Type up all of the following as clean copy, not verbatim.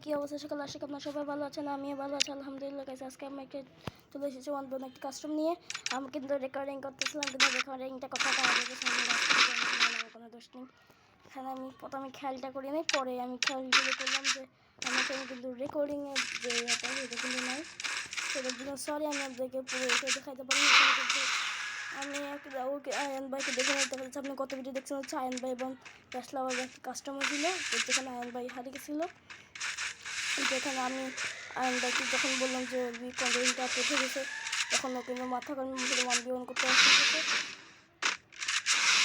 কি অবস্থা সকাল আশা করি আপনারা সবাই ভালো আছেন, আমিও ভালো আছি আলহামদুলিল্লাহ। গাইস আজকে আমি একটা চলে এসেছি ওয়ান একটি কাস্টম নিয়ে। আমি কিন্তু রেকর্ডিং করতেছিলাম, কিন্তু রেকর্ডিংটা কথাটা আগে আমার কোনো দোষ নেই। এখানে আমি প্রথমে খেয়ালটা করি নাই, পরে আমি খেয়ালগুলো করলাম যে আমাকে কিন্তু রেকর্ডিংয়ের যে এটা সেটা কিন্তু নাই। সেটার জন্য সরি, আমি আপনাদেরকে পুরো এটা দেখাইতে পারি। কিন্তু আমি ওকে আয়ন ভাইকে দেখে দেখা যাচ্ছে আপনি কত ভিডিও দেখছেন হচ্ছে আয়ন ভাই এবং ব্যাসলাবার একটি কাস্টমার ছিল, যেখানে আয়ন ভাই হারিয়ে গেছিলো। যেখানে আমি আয়ন ভাইকে যখন বললাম যে কন্টেন্টটা পেতে গেছে, তখন ও কিন্তু মাথা কারণ মুখে মান বিমান করতে আসছে।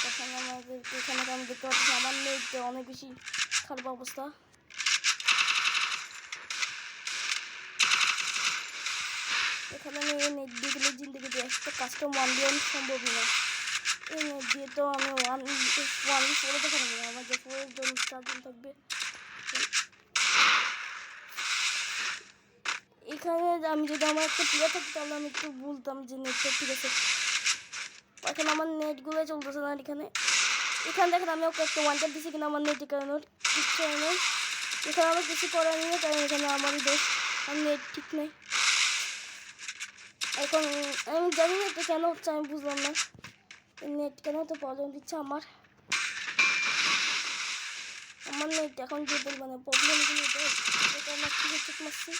তখন আমাদের এখানে আমি দেখতে পাচ্ছি আমার নেট অনেক বেশি খারাপ অবস্থা। এখানে আমি এই নেট দিয়ে গেলে জিন্দিগিতে একটা কাস্টম ওয়ান বিয়ন সম্ভব না। এই নেট দিয়ে তো আমি ওয়ান ফোরে দেখানো যাবে, আমার যে ফোরের জন্য 4 দিন থাকবে। এখানে আমি যদি আমার একটা প্লেয়ার থাকতো তাহলে আমি একটু বলতাম যে নেটটা ঠিক আছে। এখন আমার নেটগুলো চলতেছে না। এখানে দেখেন আমি ওকে একটা ওয়ান ট্যাপ দিচ্ছি, কিন্তু আমার নেট এখানে কিচ্ছু নেই। এখানে আমার কিছু করার নেই, কারণ এখানে আমারই দোষ, আমার নেট ঠিক নেই। এখন আমি জানি না এটা কেন হচ্ছে, আমি বুঝলাম না নেট কেন তো প্রবলেম দিচ্ছে আমার নেট এখন যে পরিমাণে প্রবলেমগুলো দেয় এটা আমার ঠিক ঠিক মারছি।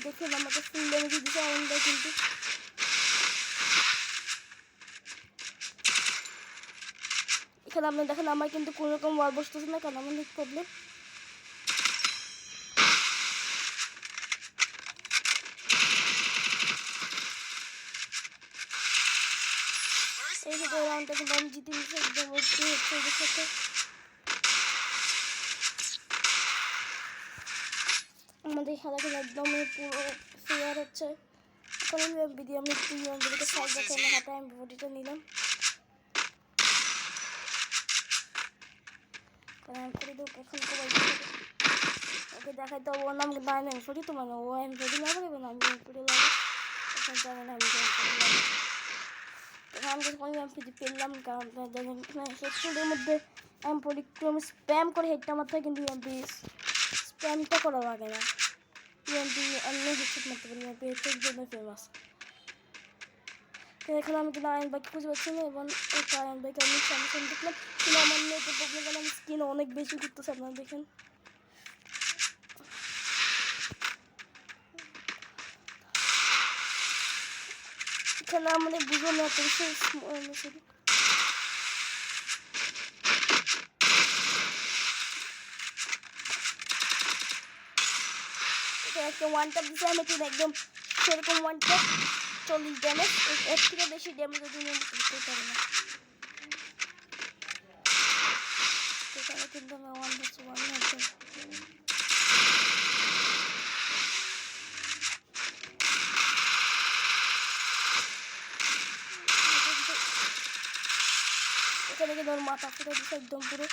দেখেন আমাকে ফুল ড্যামেজ দিচ্ছে আয়নটা, কিন্তু এখানে আপনি দেখেন আমার কিন্তু কোনো রকম ওয়াল বসতেছে না, কারণ আমার নেট প্রবলেম। এই যে রাউন্ডটা কিন্তু আমি জিতে নিচ্ছি একদম হচ্ছে ওদের সাথে। আমাদের খেলা কিন্তু একদমই পুরো ফেয়ার হচ্ছে। এখন আমি এমপি দিয়ে আমি 3 রাউন্ডকে সাইড রেখে আমার হাতে এমপি বডিটা নিলাম, কারণ এমপি দেবো এখন তো ওকে দেখাই তো ওর নাম কিন্তু আমি এমপি তো মানে ও এমপি লাগাবে এবং আমি এমপি লাগাবো। এখন জানেন আমি আমি যখন এমপি পেলাম, কারণ জানেন হেডশটের মধ্যে এমপি স্প্যাম করে হেডটা মারতে হয়, কিন্তু এমপি স্প্যামটা করা লাগে না। এমপি অন্য হেডশট মারতে পারি, এমপি হেডশটের জন্য ফেমাস। তো এখানে আমি কিন্তু আয়ন বাইক খুঁজে পাচ্ছি না, এবং একটা আয়ন বাইক আমি সামনে দেখলাম, কিন্তু আমার নেটের প্রবলেম কারণে আমি স্ক্রিন অনেক বেশি ঘুরতেছে, আপনারা দেখেন। এখানে আমাদের বুঝো না তো একটা ওয়ান ট্যাপ দিচ্ছে আমি কিন্তু একদম সেরকম ওয়ান ট্যাপ 40 ড্যামেজ, এর থেকে বেশি ড্যামেজ ওদের করতে পারে না। এখানে কিন্তু আমি 1 একদম এখানে কিন্তু ওর মাথা ফুটে দিচ্ছে একদম পুরো,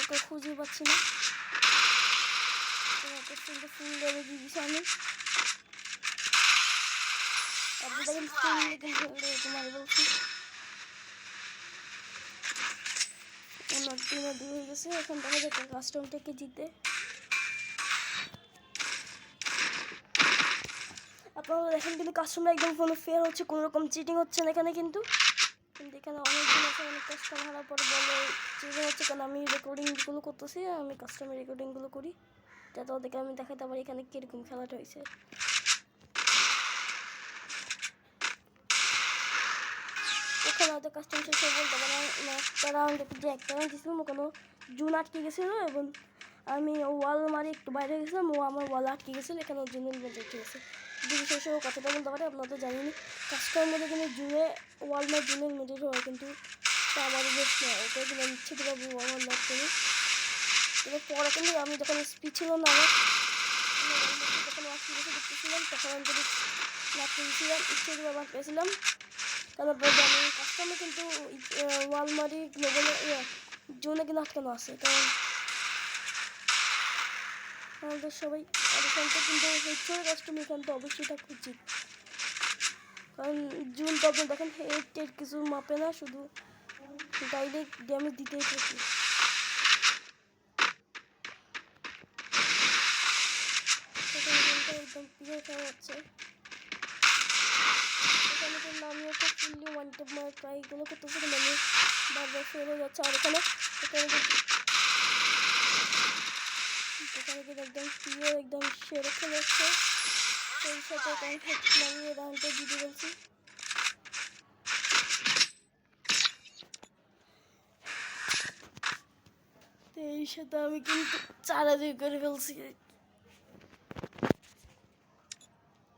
ওকে খুঁজে পাচ্ছি না। ফুল ড্যামেজ দিয়েছি আমি, আপনি দেখেন ফুল মারি বলছি। নদী হয়ে গেছে, এখন দেখা যাচ্ছে কাস্টমটাকে জিতে। আপনারা দেখেন কিন্তু কাস্টমার একদম কোনো ফেয়ার হচ্ছে, কোনো রকম চিটিং হচ্ছে না এখানে। কিন্তু এখানে অনেকদিন আছে, অনেক কাস্টমার হারার পরে বলে চিটিং হচ্ছে, কারণ আমি রেকর্ডিংগুলো করতেছি, আমি কাস্টমার রেকর্ডিংগুলো করি যাতে ওদেরকে আমি দেখাতে পারি এখানে কীরকম খেলাটা হয়েছে। ওখানে হয়তো কাস্টমার শেষে বলতে পারে একটা রাউন্ড যে একটা রাউন্ড দিয়েছিলাম ওখানে জুন আটকে গেছিলো, এবং আমি ওয়াল মারি একটু বাইরে গেছিলাম, ও আমার ওয়াল আটকে গেছিলো, এখানে ওর জন্য মধ্যে উঠে গেছে। যদি শেষে ও কথাটা বলতে পারে, আপনারা তো জানেনি কাস্টমার মধ্যে কিন্তু জুনে ওয়াল মার জুনের মধ্যে হয়, কিন্তু তা আমারও বেশ নয়, ওকে কিন্তু আমি ইচ্ছে করে ওয়াল মার করি। এবার পরে কিন্তু আমি যখন স্পিড ছিল না আমার যখন আসতে গেছে দেখতেছিলাম, তখন আমি যদি মারতে গেছিলাম ইচ্ছে করে আমার পেয়েছিলাম, কারণ আমি কাস্টমার কিন্তু ওয়ালমারি গ্লোবালে জোনে কিন্তু আটকানো আছে, কারণ আমাদের সবাই এখানটা কিন্তু হচ্ছে কাস্টম এখান তো অবশ্যই থাকা উচিত, কারণ জুন তো আপনি দেখেন হেড কিছু মাপে না, শুধু ডাইরেক্ট ড্যামেজ দিতেই থাকে। একদম প্রিয় খাওয়া যাচ্ছে এখানে, কিন্তু আমিও খুব ফুললি ওয়ান টেপ মারার ট্রাইগুলো করতেছি, কিন্তু আমি বারবার ফেল হয়ে যাচ্ছে। আর এখানে কিন্তু একদম প্রিয় একদম সেরে খেলে যাচ্ছে, সেই সাথে আমি রাউন্ডটা জিতে বলছি। তো এই সাথে আমি কিন্তু 4-2 করে ফেলছি।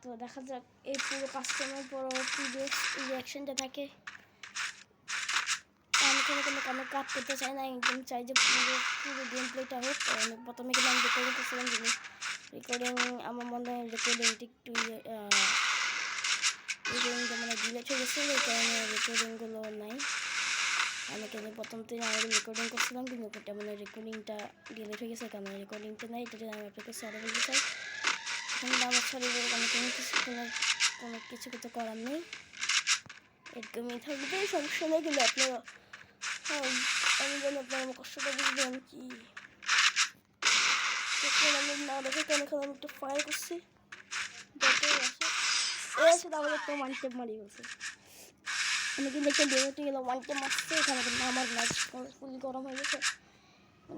তো দেখা যাক এই পুরো কাস্টমার পরবর্তী যে রিয়াকশনটা থাকে। আমি কোনো কাজ করতে চাই না, একদম চাই যে পুরো গেম প্লেটা হোক। আমি প্রথমে কিন্তু আমি রেকর্ডিং করছিলাম, কিন্তু রেকর্ডিং আমার মনে হয় রেকর্ডিংটি একটু রেকর্ডিংটা মানে ডিলেট হয়ে গেছে, এই কারণে রেকর্ডিংগুলো নাই। আমি কিন্তু প্রথম থেকে আমি রেকর্ডিং করছিলাম, কিন্তু ওটা মানে রেকর্ডিংটা ডিলেট হয়ে গেছে, কারণ রেকর্ডিংটা নাই। এটা আমি আপনাকে সরি বলতে চাই। কিন্তু আমার সরি বলে আমি কোনো কিছু কিছু করার নেই, এরকমই থাকবে, সমস্যা নেই। কিন্তু আপনারা আমি জানি আপনারা আমার কষ্টটা বুঝবেন কি আমি না দেখে কেন আমি একটু ফায়ার করছি, যত আসে তাহলে একটা ওয়ান টেপ মারি বলছে। আমি কিন্তু একটা ডেমোতে গেলাম, ওয়ান টেপ মারছে, এখানে কিন্তু আমার ম্যাচ ফুল গরম হয়ে গেছে।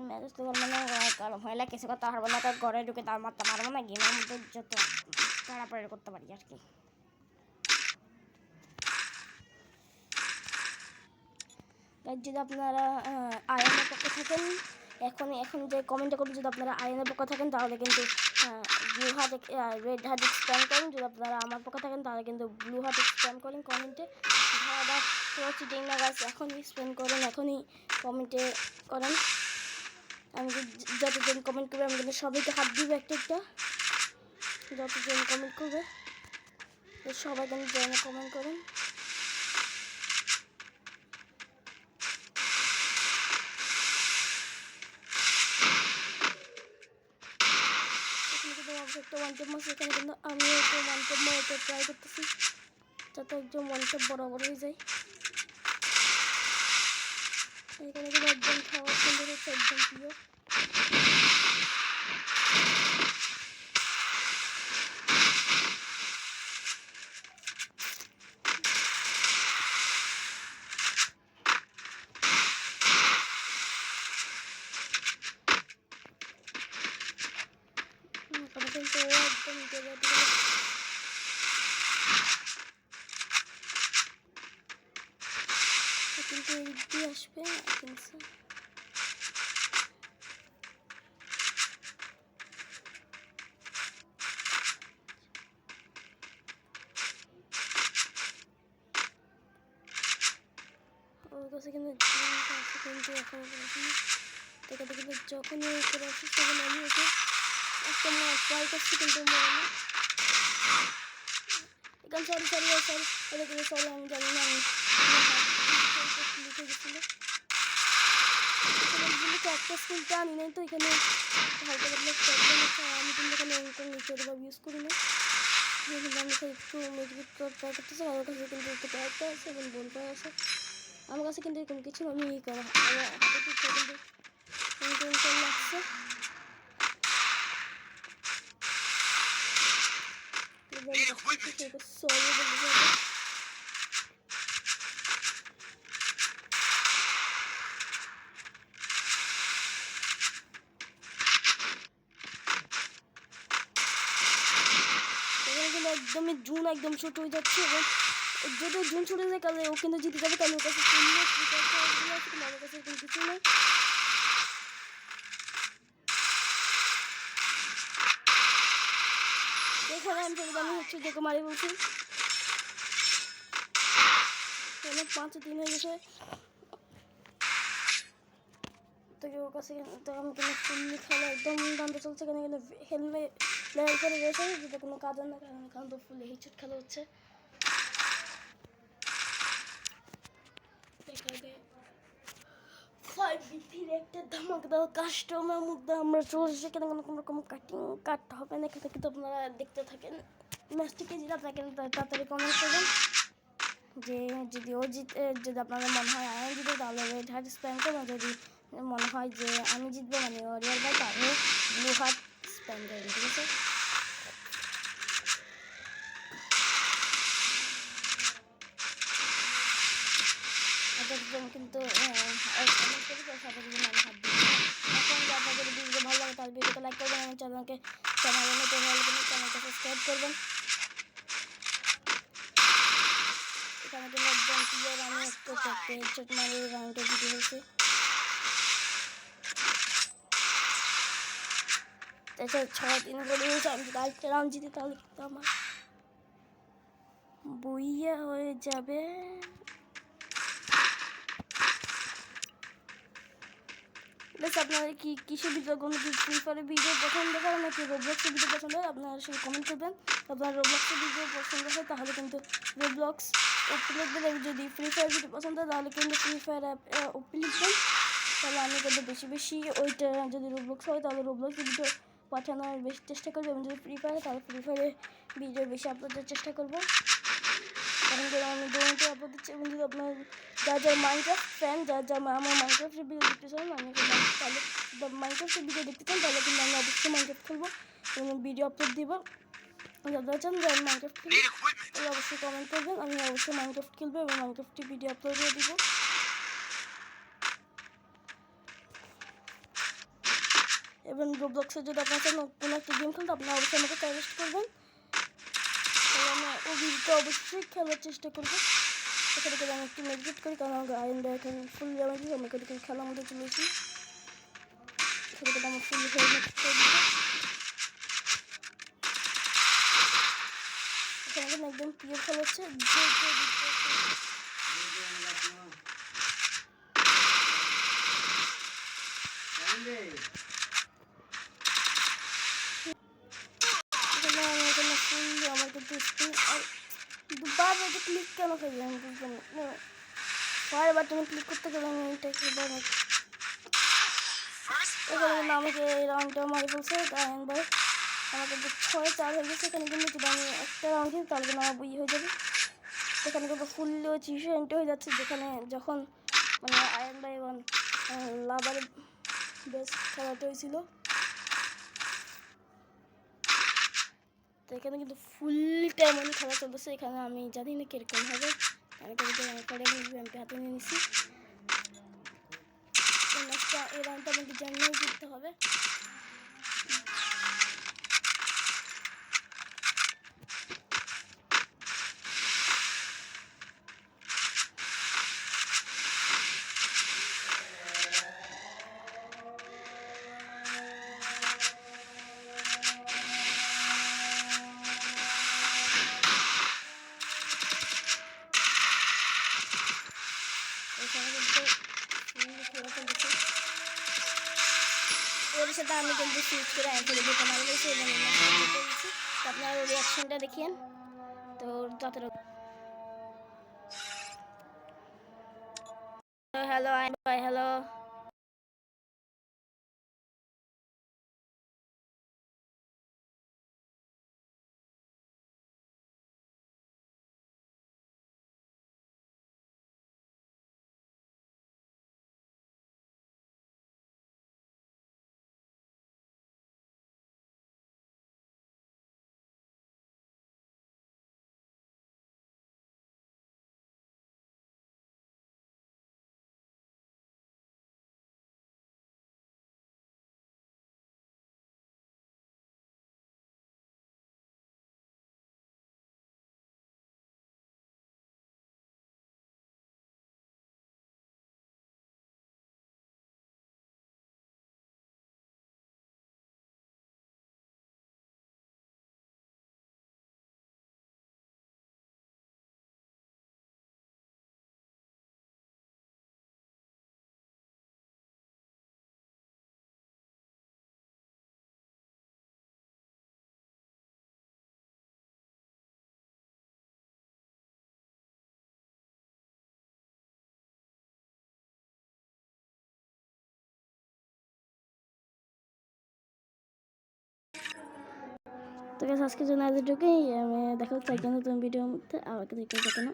ম্যাচ তো মানে গরম হয়ে কিছু কথা পারবো না, তার ঘরে ঢুকে তার মারতে পারবো না, গেমের মধ্যে যত পাড়াপাড়ি করতে পারি আর কি। যদি আপনারা আয়নের পক্ষে থাকেন, এখন যে কমেন্টটা করবেন, যদি আপনারা আয়নের পক্ষে থাকেন তাহলে কিন্তু blue heart red heart spam করেন, যদি আপনারা আমার পক্ষে থাকেন তাহলে কিন্তু ব্লু হার্ট স্প্যাম করেন কমেন্টে। ধরা পুরো চিটিং না গাছ, এখনই স্প্যাম করেন, এখনই কমেন্টে করেন। আমি যতজন কমেন্ট করবে আমি কিন্তু সবাইকে হাত দিব একটা একটা, যতজন কমেন্ট করবে সবাই কিন্তু জয়েনে কমেন্ট করেন। একটা ওয়ান টেপ মাছ, এখানে কিন্তু আমিও একটা ওয়ান টেপ মারতে ট্রাই করতেছি, যাতে একদম ওয়ান টেপ বরাবর হয়ে যায়। এখানে কিন্তু একদম খাওয়া সুন্দর হচ্ছে, একদম প্রিয়। কিন্তু একদম কিন্তু এদিক দিয়ে আসবে কিন্তু ওর কাছে কিন্তু কিন্তু এখন কিন্তু যখনই করে আসি তখন আমি ওকে একটা মাছ ট্রাই করছি, কিন্তু মনে না। এখানে সরি সরি সরি এটা কিন্তু সরি, আমি জানি না, আমি লিখে গেছিলো একটা স্কিলটা আনি নাই, তো এখানে হালকা পাতলা প্রবলেম হচ্ছে। আমি কিন্তু এখানে অঙ্কন নিচের বা ইউজ করি না, কিন্তু আমি একটু মেডিকেট ট্রাই করতেছি। আমার কাছে কিন্তু একটু প্যাকটা আছে এবং বোন পাওয়া আছে, আমার কাছে কিন্তু এরকম কিছু আমি হাতে ঠিক কিন্তু লাগছে। সরি বলতে একদমই জুন একদম ছোট হয়ে যাচ্ছে, এবং যদি জুন ছোট হয়ে যায় তাহলে ও কিন্তু জিতে যাবে, তাহলে ওর কাছে আমার কাছে এরকম কিছু নেই। এখানে আমি হচ্ছে দেখে মারি বলছি, 5-3 হয়ে গেছে। তো ওর কাছে তো আমি কিন্তু ফুললি খেলা একদম দামটা চলছে, এখানে কিন্তু হেলমেট লেভেল করে রয়েছে, যেটা কোনো কাজের না, কারণ এখানে তো ফুল হেডশট খেলা হচ্ছে। দেখাবে হয় বিথির একটা ধামাকদার কাস্টমের মধ্যে আমরা চলে এসেছি। কেন কোনো রকম কাটতে হবে না, এখানে কিন্তু আপনারা দেখতে থাকেন। ম্যাচটিকে জিতে আপনাকে তাড়াতাড়ি কমেন্ট করবেন যে যদি ও জিতে, যদি আপনাদের মনে হয় আয়ন জিতে তাহলে রেড হার্ট স্প্যাম করবেন, যদি মনে হয় যে আমি জিতবো মানে রিয়াল ভাই তাহলে ব্লু হার্ট স্প্যাম করবেন, ঠিক আছে? কিন্তু সাথে যদি আমি হাত দিই এখন আপনাদের ভিডিও ভালো লাগে তাহলে ভিডিওতে লাইক করবেন এবং চ্যানেলকে নতুন হলে চ্যানেলকে সাবস্ক্রাইব করবেন। এখানে কিন্তু একদম ক্লিয়ার আমি একটু হেডশট মারি রাউন্ডে ভিডিও হয়েছে। তাছাড়া 6-3 করে আমি আরেকটা রাউন্ড জিতে তাহলে কিন্তু আমার বইয়া হয়ে যাবে। বেশ আপনারা কি কিসের ভিডিও, কোনো কি ফ্রি ফায়ারের ভিডিও পছন্দ করেন নাকি রোবলক্সের ভিডিও পছন্দ হয় আপনারা সেই কমেন্ট করবেন। আপনার রোবলক্সের ভিডিও পছন্দ হয় তাহলে কিন্তু রোবলক্স ওপি লিখবেন, যদি ফ্রি ফায়ার ভিডিও পছন্দ হয় তাহলে কিন্তু ফ্রি ফায়ার অ্যাপ ওপি লিখবেন। তাহলে আমি কিন্তু বেশি ওইটা, যদি রোবলক্স হয় তাহলে রোবলক্সের ভিডিও পাঠানোর বেশি চেষ্টা করবো, এবং যদি ফ্রি ফায়ার তাহলে ফ্রি ফায়ারের ভিডিও বেশি আপলোডের চেষ্টা করবো। কারণ আমি দুটো আপলোড দিচ্ছি, এবং যদি আপনার যারা মাইনক্রাফট ফ্যান, যারা আমার মাইনক্রাফটের ভিডিও দেখতে চান, আমি তাহলে মাইনক্রাফটের ভিডিও দেখতে চান তাহলে কিন্তু আমি অবশ্যই মাইনক্রাফট খেলবো এবং ভিডিও আপলোড দিব। যারা চান যে আমি মাইনক্রাফট খেলি তাহলে অবশ্যই কমেন্ট করবেন, আমি অবশ্যই মাইনক্রাফট খেলবো এবং মাইনক্রাফটের ভিডিও আপলোড করে দিব। এবং রোবলক্সে যদি আপনার চান কোনো একটা গেম খেলতে আপনারা অবশ্যই আমাকে সাজেস্ট করবেন, তাহলে আমি ওই ভিডিওটা অবশ্যই খেলার চেষ্টা করবো। এখানে করে আমি একটু মেডিটেট করি, কারণ আমার আয়ন ভাই এখন ফুল লেভেল দিয়ে আমি এখানে খেলার মধ্যে চলেছি। এখানে করে আমার ফুল হেলমেট করে দিচ্ছি। এখানে কিন্তু একদম প্রিয় খেলা হচ্ছে ফুল আমার কিন্তু স্ক্রিন আর দুবার এটা ক্লিক কেন করি আমি বুঝলাম না। পরের বার তুমি ক্লিক করতে গেলে আমি এটা একবার এখানে কিন্তু আমাকে এই রাউন্ডটা মারি বলছে আয়ন ভাই, আমার কিন্তু 6-4 হয়ে গেছে। এখানে কিন্তু যদি আমি একটা রাউন্ড খেলি তাহলে কিন্তু আমার বই হয়ে যাবে। এখানে কিন্তু ফুললি 300 হয়ে যাচ্ছে, যেখানে যখন মানে আয়ন ভাই এবং লাভার বেস্ট খেলাটা হয়েছিল। তো এখানে কিন্তু ফুল টাইম আমি খেলা চলতেছে, এখানে আমি জানি না কীরকম হবে। আমি কিন্তু এমপি হাতে নিয়ে নিচ্ছি। এই রাউন্ডটা আমাকে জানিয়ে জিততে হবে। ওর সাথে আমি কিন্তু সুইচ করে অ্যান্সার দিতে মারা গেছি এবং আপনার রিয়াকশনটা দেখিয়েন তো যতটুকু। হ্যালো আয়ন ভাই, হ্যালো। তো গাইস আজকের জন্য আজ এটুকুই। আমি দেখা হচ্ছে একজন নতুন ভিডিওর মধ্যে, আমাকে দেখতে না।